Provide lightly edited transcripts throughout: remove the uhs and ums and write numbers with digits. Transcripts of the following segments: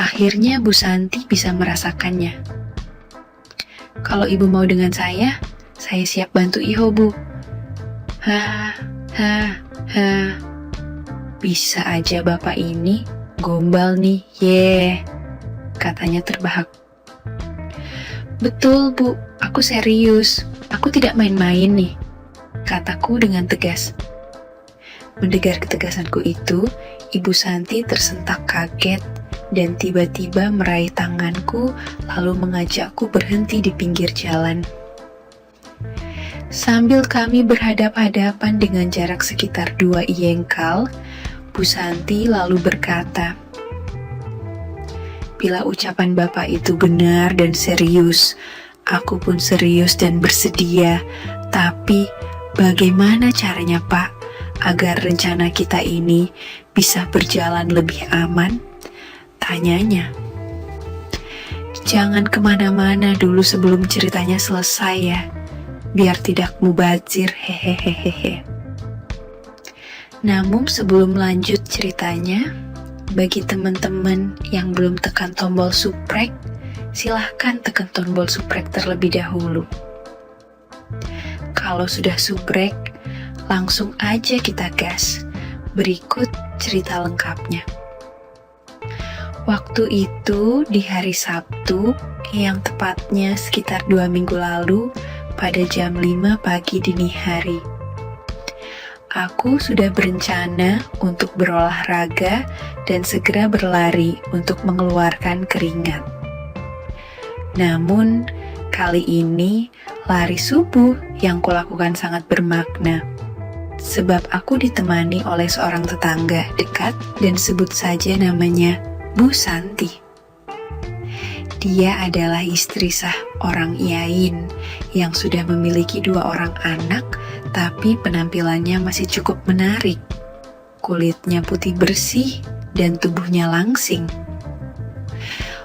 Akhirnya Bu Santi bisa merasakannya. Kalau ibu mau dengan saya siap bantu Iho, Bu. Ha. Bisa aja bapak ini gombal nih, katanya terbahak. Betul, Bu, aku serius. Aku tidak main-main nih, kataku dengan tegas. Mendengar ketegasanku itu, Ibu Santi tersentak kaget dan tiba-tiba meraih tanganku lalu mengajakku berhenti di pinggir jalan. Sambil kami berhadap-hadapan dengan jarak sekitar 2 iengkal, Bu Santi lalu berkata, "Bila ucapan Bapak itu benar dan serius, aku pun serius dan bersedia. Tapi bagaimana caranya, Pak, agar rencana kita ini bisa berjalan lebih aman?" Tanyanya. "Jangan kemana-mana dulu sebelum ceritanya selesai ya, biar tidak mubazir, hehehehe." Namun sebelum lanjut ceritanya, bagi teman-teman yang belum tekan tombol subrek, silahkan tekan tombol subrek terlebih dahulu. Kalau sudah subrek, langsung aja kita gas. Berikut cerita lengkapnya. Waktu itu di hari Sabtu, yang tepatnya sekitar 2 minggu lalu, pada jam 5 pagi dini hari. Aku sudah berencana untuk berolahraga dan segera berlari untuk mengeluarkan keringat. Namun, kali ini lari subuh yang kulakukan sangat bermakna. Sebab aku ditemani oleh seorang tetangga dekat dan sebut saja namanya Bu Santi. Dia adalah istri sah orang Iain yang sudah memiliki 2 orang anak, tapi penampilannya masih cukup menarik. Kulitnya putih bersih dan tubuhnya langsing.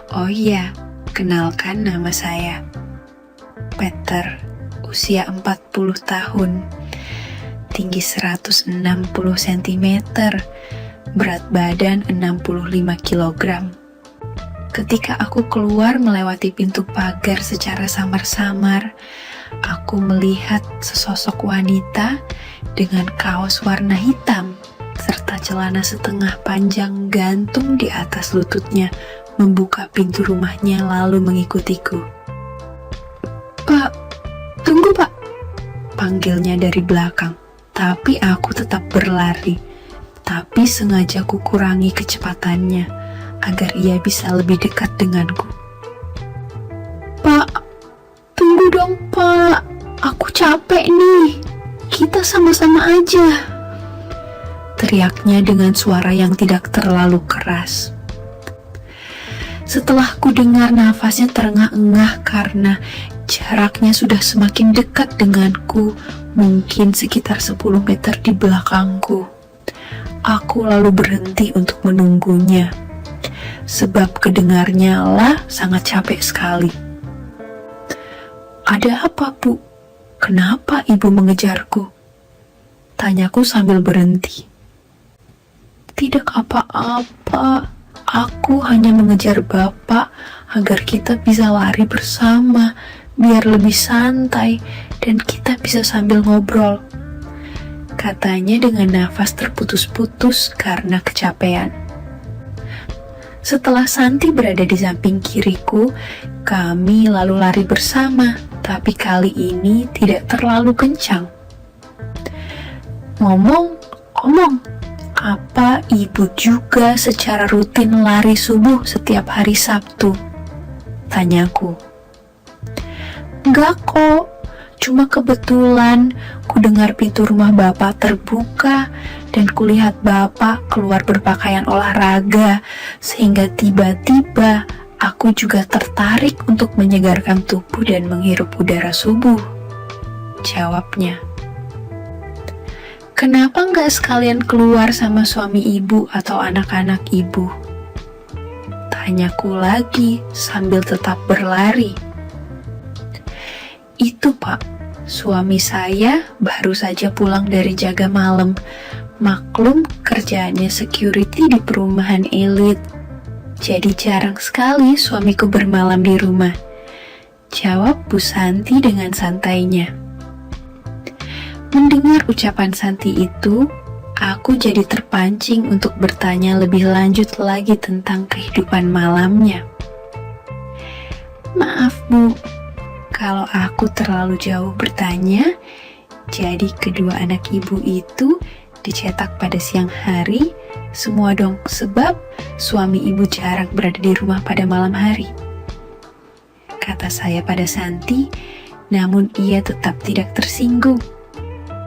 Oh iya, kenalkan nama saya. Peter, usia 40 tahun, tinggi 160 cm, berat badan 65 kg. Ketika aku keluar melewati pintu pagar secara samar-samar, aku melihat sesosok wanita dengan kaos warna hitam serta celana setengah panjang gantung di atas lututnya membuka pintu rumahnya lalu mengikutiku. "Pak, tunggu Pak," panggilnya dari belakang, tapi aku tetap berlari. Tapi sengaja ku kurangi kecepatannya agar ia bisa lebih dekat denganku. "Pak, tunggu dong Pak, aku capek nih, kita sama-sama aja," teriaknya dengan suara yang tidak terlalu keras. Setelah ku dengar nafasnya terengah-engah karena jaraknya sudah semakin dekat denganku, mungkin sekitar 10 meter di belakangku. Aku lalu berhenti untuk menunggunya, sebab kedengarnya lah sangat capek sekali. "Ada apa, Bu? Kenapa Ibu mengejarku?" tanyaku sambil berhenti. "Tidak apa-apa, aku hanya mengejar Bapak agar kita bisa lari bersama, biar lebih santai dan kita bisa sambil ngobrol," katanya dengan nafas terputus-putus karena kecapean. Setelah Santi berada di samping kiriku, kami lalu lari bersama, tapi kali ini tidak terlalu kencang. Ngomong, apa Ibu juga secara rutin lari subuh setiap hari Sabtu? Tanyaku. "Enggak kok, cuma kebetulan ku dengar pintu rumah Bapak terbuka dan kulihat Bapak keluar berpakaian olahraga, sehingga tiba-tiba aku juga tertarik untuk menyegarkan tubuh dan menghirup udara subuh," jawabnya. "Kenapa nggak sekalian keluar sama suami Ibu atau anak-anak Ibu?" tanyaku lagi sambil tetap berlari. "Itu Pak, suami saya baru saja pulang dari jaga malam. Maklum kerjaannya security di perumahan elit. Jadi jarang sekali suamiku bermalam di rumah, jawab Bu Santi dengan santainya. Mendengar ucapan Santi itu, aku jadi terpancing untuk bertanya lebih lanjut lagi tentang kehidupan malamnya. Maaf Bu, kalau aku terlalu jauh bertanya. Jadi kedua anak ibu itu dicetak pada siang hari, semua dong, sebab suami ibu jarang berada di rumah pada malam hari. Kata saya pada Santi, namun ia tetap tidak tersinggung.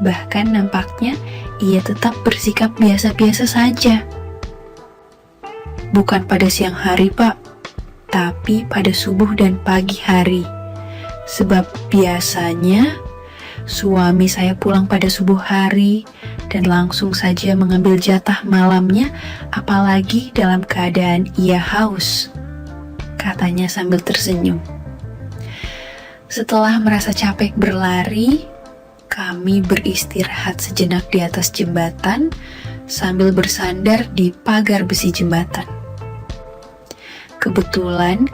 Bahkan nampaknya ia tetap bersikap biasa-biasa saja. Bukan pada siang hari, Pak, tapi pada subuh dan pagi hari. Sebab biasanya suami saya pulang pada subuh hari dan langsung saja mengambil jatah malamnya, apalagi dalam keadaan ia haus, katanya sambil tersenyum. Setelah merasa capek berlari, kami beristirahat sejenak di atas jembatan sambil bersandar di pagar besi jembatan. Kebetulan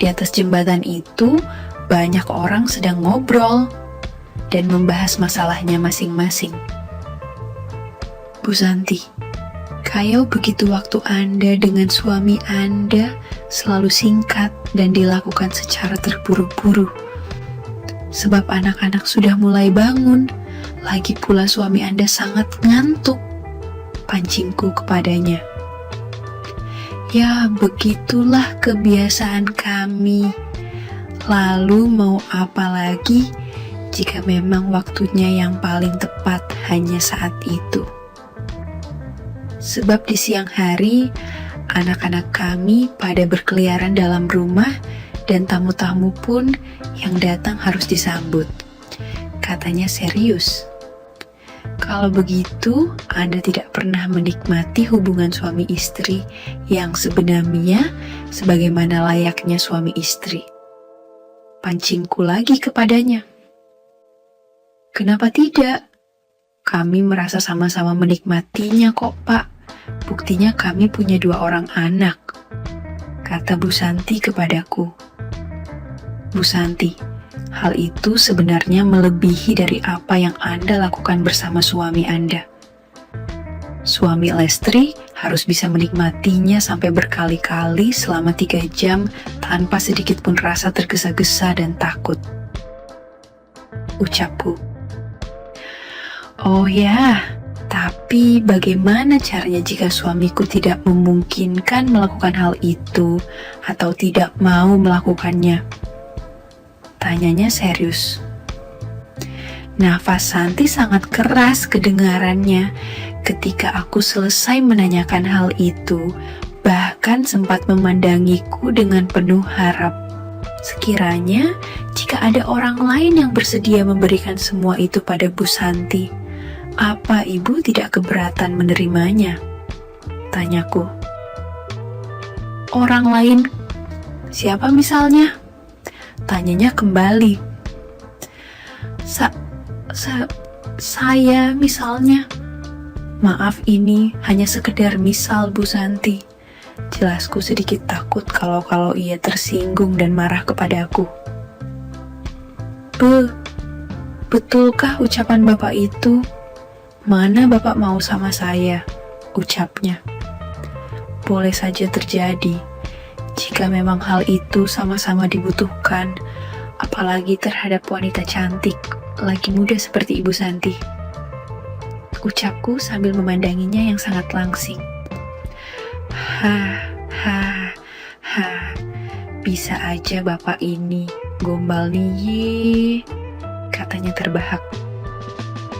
di atas jembatan itu banyak orang sedang ngobrol dan membahas masalahnya masing-masing. Bu Santi, kayak begitu waktu Anda dengan suami Anda selalu singkat dan dilakukan secara terburu-buru. Sebab anak-anak sudah mulai bangun, lagi pula suami Anda sangat ngantuk, pancingku kepadanya. Ya, begitulah kebiasaan kami. Lalu mau apa lagi jika memang waktunya yang paling tepat hanya saat itu. Sebab di siang hari, anak-anak kami pada berkeliaran dalam rumah dan tamu-tamu pun yang datang harus disambut. Katanya serius. Kalau begitu, Anda tidak pernah menikmati hubungan suami istri yang sebenarnya sebagaimana layaknya suami istri. Pancingku lagi kepadanya. Kenapa tidak? Kami merasa sama-sama menikmatinya kok, Pak. Buktinya kami punya 2 orang anak, kata Bu Santi kepadaku. Bu Santi, hal itu sebenarnya melebihi dari apa yang Anda lakukan bersama suami Anda. Suami Lestri harus bisa menikmatinya sampai berkali-kali selama 3 jam tanpa sedikit pun rasa tergesa-gesa dan takut. Ucapku. Oh ya, tapi bagaimana caranya jika suamiku tidak memungkinkan melakukan hal itu atau tidak mau melakukannya? Tanyanya serius. Nafas Santi sangat keras kedengarannya ketika aku selesai menanyakan hal itu, bahkan sempat memandangiku dengan penuh harap. Sekiranya jika ada orang lain yang bersedia memberikan semua itu pada Bu Santi, apa ibu tidak keberatan menerimanya? Tanyaku. Orang lain? Siapa misalnya? Tanyanya kembali. Saya misalnya. Maaf, ini hanya sekedar misal Bu Santi. Jelasku sedikit takut kalau ia tersinggung dan marah kepadaku. Betulkah ucapan Bapak itu? Mana Bapak mau sama saya? Ucapnya. Boleh saja terjadi, jika memang hal itu sama-sama dibutuhkan, apalagi terhadap wanita cantik, lagi muda seperti Ibu Santi. Ucapku sambil memandanginya yang sangat langsing. Bisa aja Bapak ini gombal nih, katanya terbahak.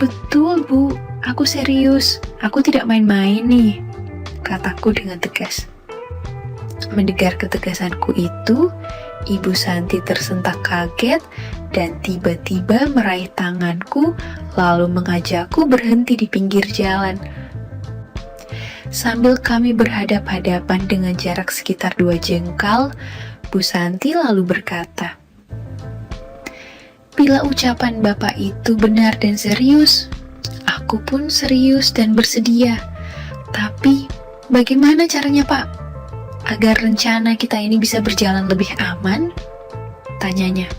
Betul Bu, aku serius, aku tidak main-main nih, kataku dengan tegas. Mendengar ketegasanku itu, Ibu Santi tersentak kaget dan tiba-tiba meraih tanganku lalu mengajakku berhenti di pinggir jalan. Sambil kami berhadap-hadapan dengan jarak sekitar 2 jengkal, Bu Santi lalu berkata, "Bila ucapan Bapak itu benar dan serius, aku pun serius dan bersedia. Tapi bagaimana caranya Pak?" agar rencana kita ini bisa berjalan lebih aman? Tanyanya.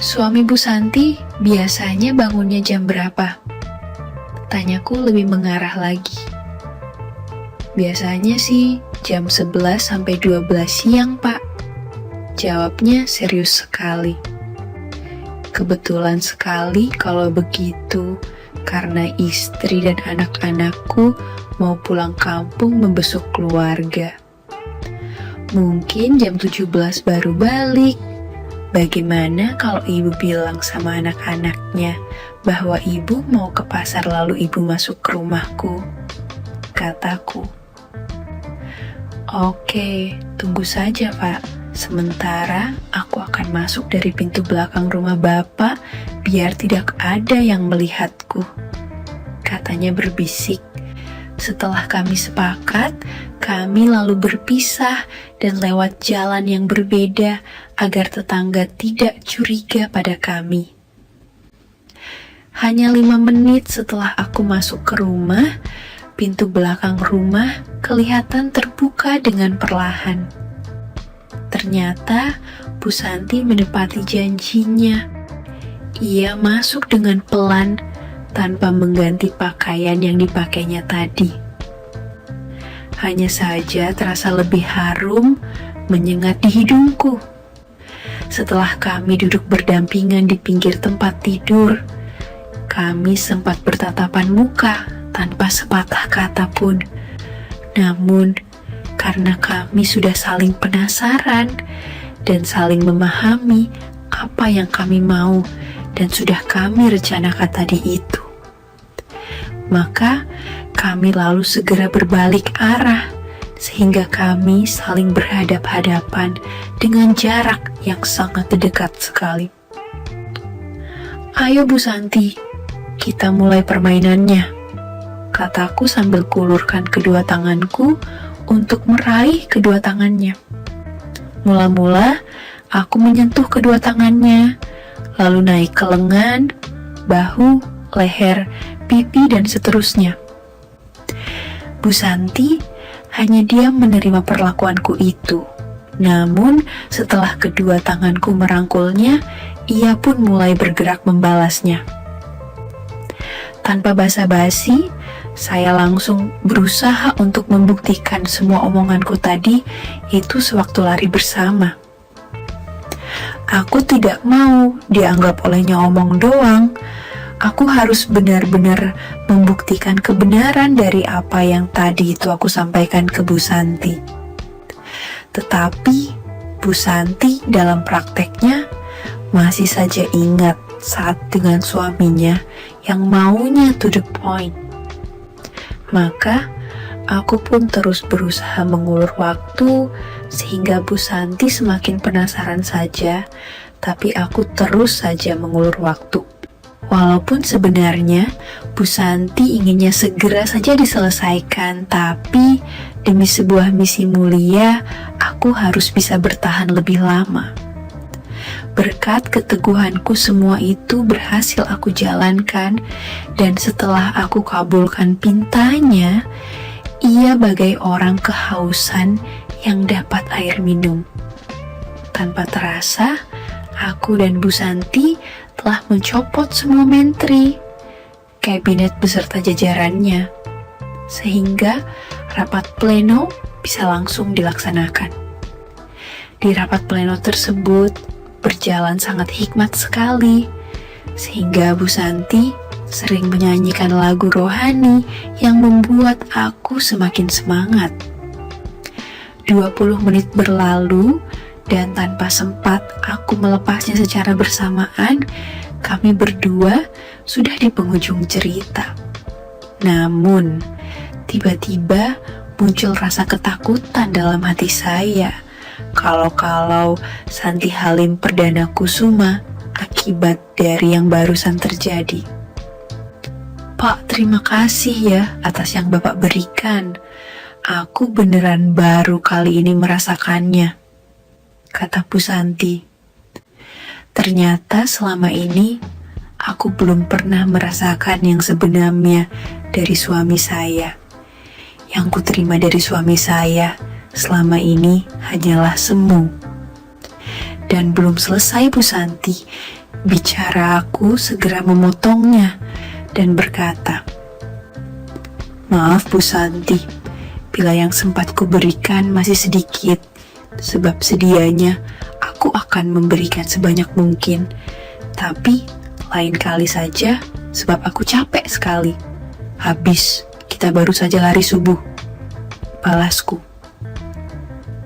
Suami Bu Santi biasanya bangunnya jam berapa? Tanyaku lebih mengarah lagi. Biasanya sih jam 11 sampai 12 siang, Pak. Jawabnya serius sekali. Kebetulan sekali kalau begitu, karena istri dan anak-anakku mau pulang kampung membesuk keluarga. Mungkin jam 17 baru balik. Bagaimana kalau ibu bilang sama anak-anaknya bahwa ibu mau ke pasar lalu ibu masuk ke rumahku? Kataku. Oke, tunggu saja, Pak. Sementara aku akan masuk dari pintu belakang rumah Bapak biar tidak ada yang melihatku. Katanya berbisik. Setelah kami sepakat, kami lalu berpisah dan lewat jalan yang berbeda agar tetangga tidak curiga pada kami. Hanya 5 menit setelah aku masuk ke rumah, pintu belakang rumah kelihatan terbuka dengan perlahan. Ternyata Bu Santi menepati janjinya. Ia masuk dengan pelan tanpa mengganti pakaian yang dipakainya tadi. Hanya saja terasa lebih harum menyengat di hidungku. Setelah kami duduk berdampingan di pinggir tempat tidur, kami sempat bertatapan muka tanpa sepatah kata pun. Namun, karena kami sudah saling penasaran dan saling memahami apa yang kami mau dan sudah kami rencanakan tadi itu, maka kami lalu segera berbalik arah sehingga kami saling berhadap-hadapan dengan jarak yang sangat dekat sekali. Ayo Bu Santi, kita mulai permainannya, kataku sambil kulurkan kedua tanganku untuk meraih kedua tangannya. Mula-mula, aku menyentuh kedua tangannya, lalu naik ke lengan, bahu, leher, pipi, dan seterusnya. Bu Santi hanya diam menerima perlakuanku itu. Namun, setelah kedua tanganku merangkulnya, ia pun mulai bergerak membalasnya. Tanpa basa-basi, saya langsung berusaha untuk membuktikan semua omonganku tadi itu sewaktu lari bersama. Aku tidak mau dianggap olehnya omong doang. Aku harus benar-benar membuktikan kebenaran dari apa yang tadi itu aku sampaikan ke Bu Santi. Tetapi Bu Santi dalam prakteknya masih saja ingat saat dengan suaminya yang maunya to the point. Maka, aku pun terus berusaha mengulur waktu sehingga Bu Santi semakin penasaran saja, tapi aku terus saja mengulur waktu. Walaupun sebenarnya Bu Santi inginnya segera saja diselesaikan, tapi demi sebuah misi mulia, aku harus bisa bertahan lebih lama. Berkat keteguhanku semua itu berhasil aku jalankan, dan setelah aku kabulkan pintanya, ia bagai orang kehausan yang dapat air minum. Tanpa terasa, aku dan Bu Santi telah mencopot semua menteri, kabinet beserta jajarannya, sehingga rapat pleno bisa langsung dilaksanakan. Di rapat pleno tersebut, berjalan sangat hikmat sekali, sehingga Bu Santi sering menyanyikan lagu rohani yang membuat aku semakin semangat. 20 menit berlalu dan tanpa sempat aku melepasnya secara bersamaan, kami berdua sudah di penghujung cerita. Namun, tiba-tiba muncul rasa ketakutan dalam hati saya. Kalau Santi Halim Perdana Kusuma akibat dari yang barusan terjadi. Pak, terima kasih ya atas yang Bapak berikan. Aku beneran baru kali ini merasakannya, kata Bu Santi. Ternyata selama ini aku belum pernah merasakan yang sebenarnya dari suami saya. Yang kuterima dari suami saya selama ini hanyalah semu. Dan belum selesai Bu Santi, bicara aku segera memotongnya dan berkata, "Maaf Bu Santi, bila yang sempat kuberikan masih sedikit, sebab sedianya aku akan memberikan sebanyak mungkin. Tapi lain kali saja, sebab aku capek sekali. Habis, kita baru saja lari subuh," balasku.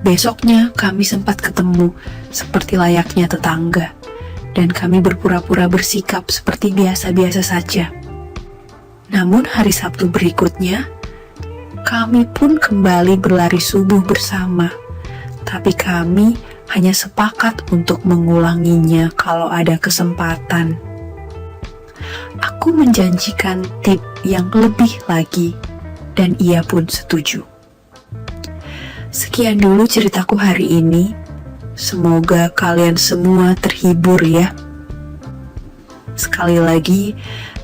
Besoknya kami sempat ketemu seperti layaknya tetangga, dan kami berpura-pura bersikap seperti biasa-biasa saja. Namun hari Sabtu berikutnya, kami pun kembali berlari subuh bersama, tapi kami hanya sepakat untuk mengulanginya kalau ada kesempatan. Aku menjanjikan tip yang lebih lagi, dan ia pun setuju. Sekian dulu ceritaku hari ini. Semoga kalian semua terhibur ya. Sekali lagi,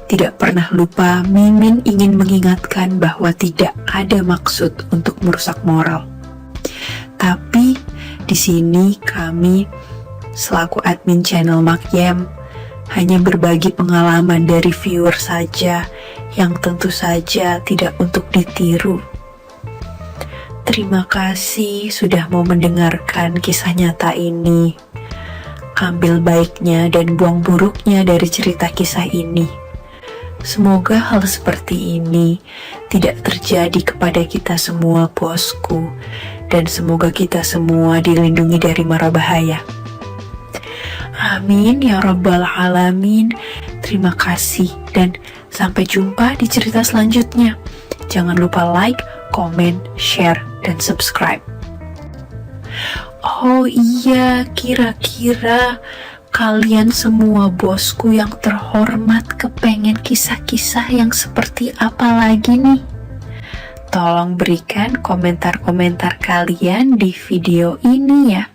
tidak pernah lupa Mimin ingin mengingatkan bahwa tidak ada maksud untuk merusak moral. Tapi di sini kami selaku admin channel Makyem hanya berbagi pengalaman dari viewer saja yang tentu saja tidak untuk ditiru. Terima kasih sudah mau mendengarkan kisah nyata ini. Ambil baiknya dan buang buruknya dari cerita kisah ini. Semoga hal seperti ini tidak terjadi kepada kita semua, bosku, dan semoga kita semua dilindungi dari mara bahaya. Amin ya rabbal alamin. Terima kasih dan sampai jumpa di cerita selanjutnya. Jangan lupa like, komen, share, dan subscribe. Oh iya, kira-kira kalian semua bosku yang terhormat kepengen kisah-kisah yang seperti apa lagi nih? Tolong berikan komentar-komentar kalian di video ini ya.